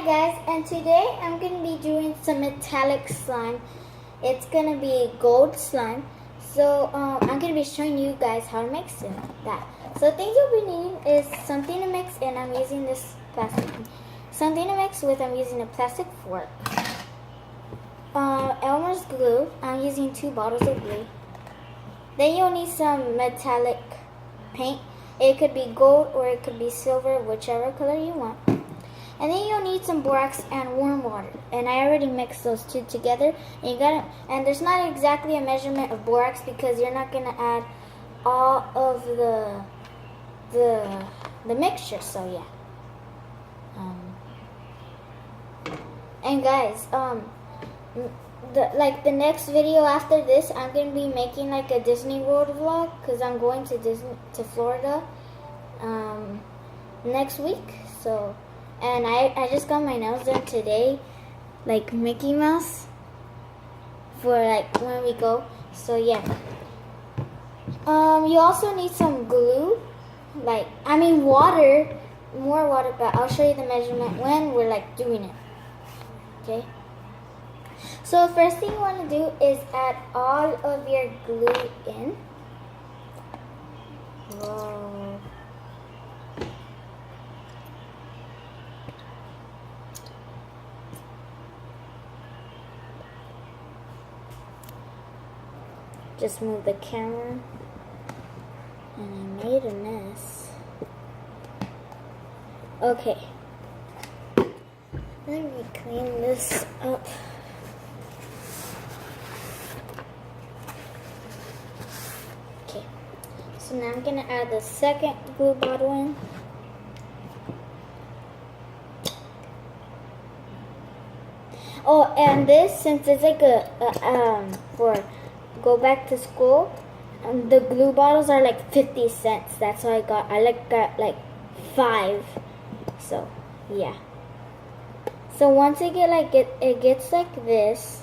guys, and today I'm going to be doing some metallic slime. It's going to be gold slime. So I'm going to be showing you guys how to mix that. So things you'll be needing is something to mix, and I'm using this plastic. Something to mix with, I'm using a plastic fork. Elmer's glue, I'm using 2 bottles of glue. Then you'll need some metallic paint. It could be gold or it could be silver, whichever color you want. And then you'll need some borax and warm water. And I already mixed those two together. And there's not exactly a measurement of borax because you're not gonna add all of the mixture. So yeah. And guys, the next video after this, I'm gonna be making like a Disney World vlog because I'm going to Florida next week. So. And I just got my nails done today, like Mickey Mouse, for like when we go. So yeah. You also need some glue, water, more water, but I'll show you the measurement when we're like doing it. Okay. So first thing you want to do is add all of your glue in. Whoa. Just move the camera, and I made a mess. Okay, let me clean this up. Okay, so now I'm gonna add the second glue bottle in. Oh, and this, since it's like for go back to school, the glue bottles are like 50 cents. That's why I got like 5. So yeah. So once it gets like this,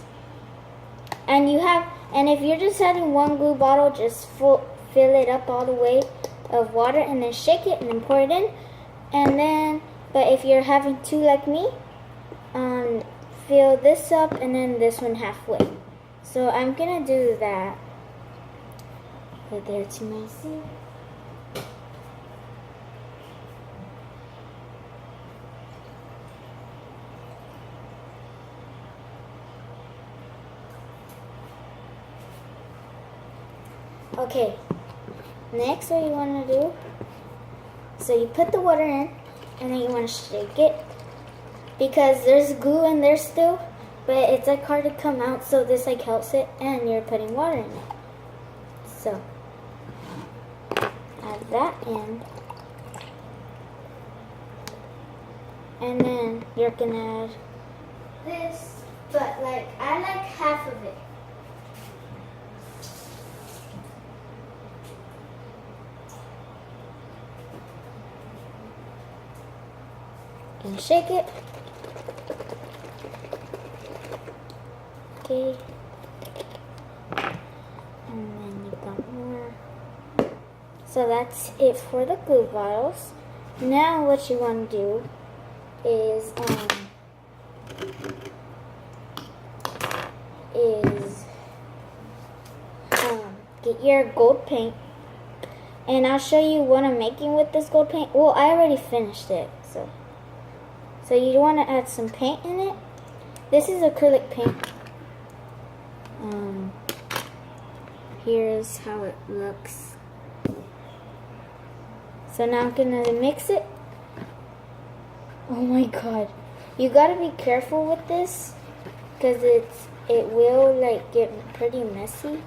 and if you're just adding one glue bottle, just fill it up all the way of water and then shake it and then pour it in. And then, but if you're having 2 like me, fill this up and then this one halfway. So I'm gonna do that. Put there to myself. Okay. Next, what you wanna do? So you put the water in, and then you wanna shake it because there's glue in there still. But it's like hard to come out, so this like helps it, and you're putting water in it. So add that in, and then you're gonna add this, but like I like half of it. And shake it. Okay, and then you got more. So that's it for the glue bottles. Now what you want to do is get your gold paint, and I'll show you what I'm making with this gold paint. Well, I already finished it, so you want to add some paint in it. This is acrylic paint. Here's how it looks. So now I'm gonna mix it. Oh my god, you gotta be careful with this because it will like get pretty messy.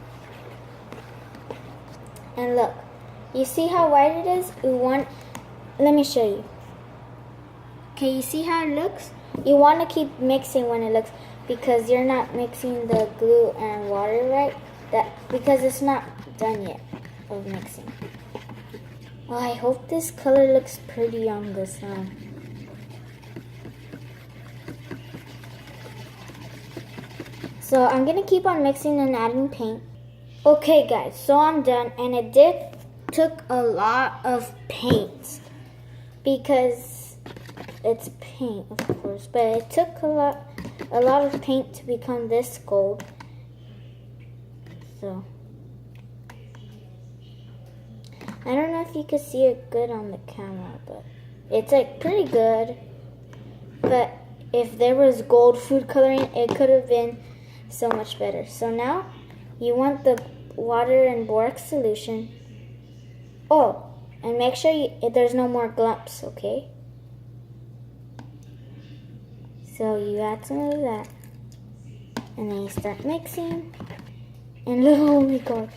And look, you see how white it is? Let me show you. Okay, you see how it looks? You want to keep mixing when it looks, because you're not mixing the glue and water right. Because it's not done yet of mixing. Oh, I hope this color looks pretty on the slime. So I'm gonna keep on mixing and adding paint. Okay guys, so I'm done, and it took a lot of paint because it's paint, of course, but it took a lot of paint to become this gold. So I don't know if you can see it good on the camera, but it's like pretty good. But if there was gold food coloring, it could have been so much better. So now you want the water and borax solution. Oh, and make sure there's no more glumps, okay? So you add some of that, and then you start mixing. And look, oh my god.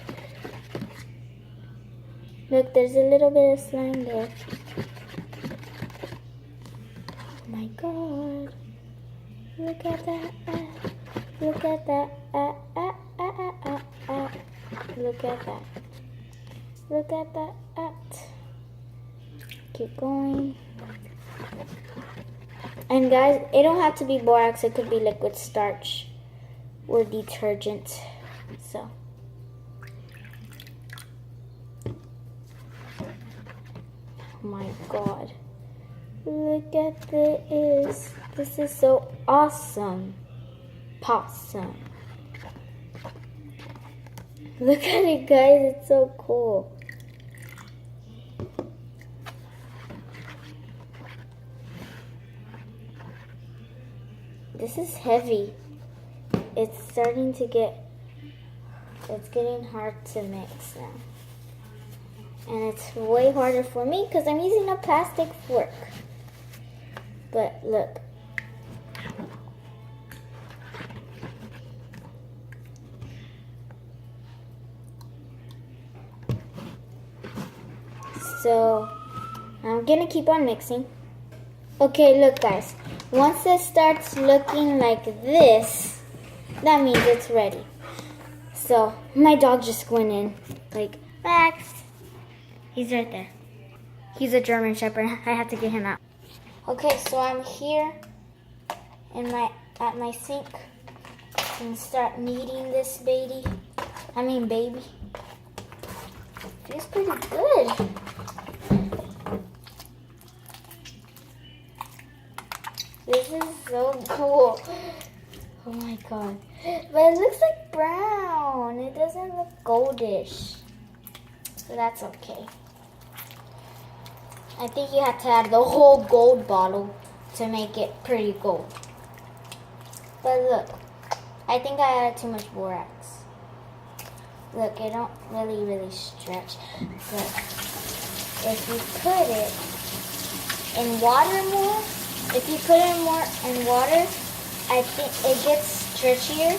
Look, there's a little bit of slime there. Oh my god. Look at that. Look at that. Look at that. Look at that. Keep going. And guys, it don't have to be borax. It could be liquid starch or detergent. So. Oh my god. Look at this. This is so awesome. Possum. Look at it, guys. It's so cool. This is heavy. It's starting to it's getting hard to mix now. And it's way harder for me because I'm using a plastic fork. But look. So I'm gonna keep on mixing. Okay, look guys. Once it starts looking like this, that means it's ready. So my dog just went in. Like, Max. He's right there. He's a German Shepherd. I have to get him out. Okay, so I'm here at my sink and start kneading this baby. Feels pretty good. This is so cool. Oh my god. But it looks like brown. It doesn't look goldish. So that's okay. I think you have to add the whole gold bottle to make it pretty gold. But look, I think I added too much borax. Look, it don't really stretch. But if you put it in water more, if you put it more in water, I think it gets stretchier.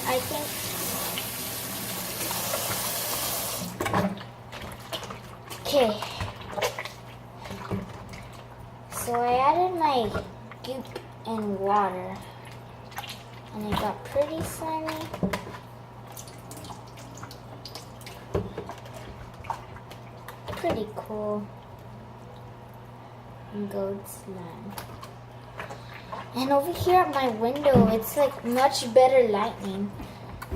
I think. Okay. So I added my goop and water, and it got pretty slimy. Pretty cool. And gold slime. And over here at my window, it's like much better lighting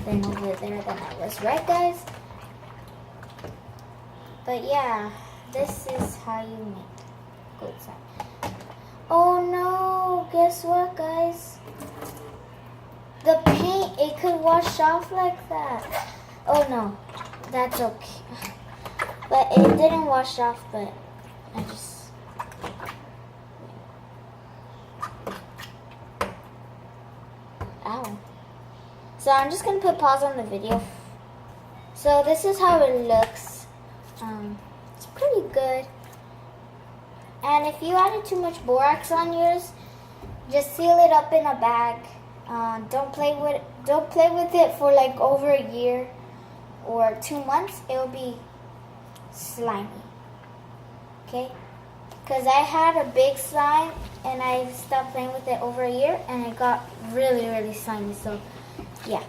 than over there than I was, right guys? But yeah, this is how you make gold slime. Oh no, guess what guys? The paint, it could wash off like that. Oh no, that's okay. But it didn't wash off, but I just... Ow. So I'm just going to put pause on the video. So this is how it looks. It's pretty good. And if you added too much borax on yours, just seal it up in a bag. Don't play with it for like over a year or 2 months. It will be slimy. Okay? Because I had a big slime and I stopped playing with it over a year and it got really slimy. So yeah.